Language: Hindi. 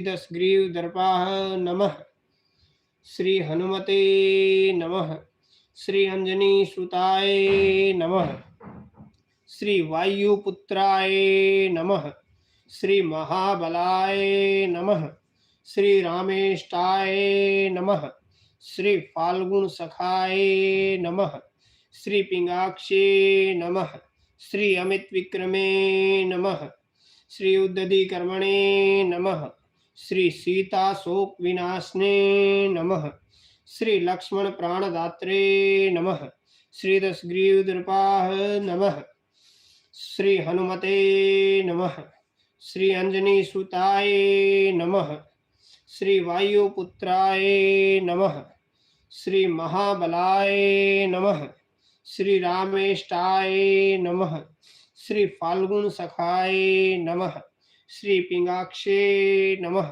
दशग्रीव दर्पाः नमः। श्री हनुमते नमः। श्री अंजनी सुताय नमः। श्री वायुपुत्राय नमः। श्री महाबलाय नमः। श्री रामेष्टाय नमः। श्री फाल्गुन सखाय नमः। श्री पिंगाक्षे नमः। श्री अमित विक्रमे नमः। श्री उद्धति कर्मणे नमः। श्री सीता शोक विनाशने नमः। श्री लक्ष्मण प्राणदात्रे नमः। श्री दशग्रीव दृपाः नमः। श्री हनुमते नमः। श्री अंजनी सुताय नमः। श्री वायुपुत्राय नमः। श्री महाबलाय नमः। श्री रामेष्टाय नमः। श्री फाल्गुन सखाय नमः। श्री पिंगाक्षे नमः।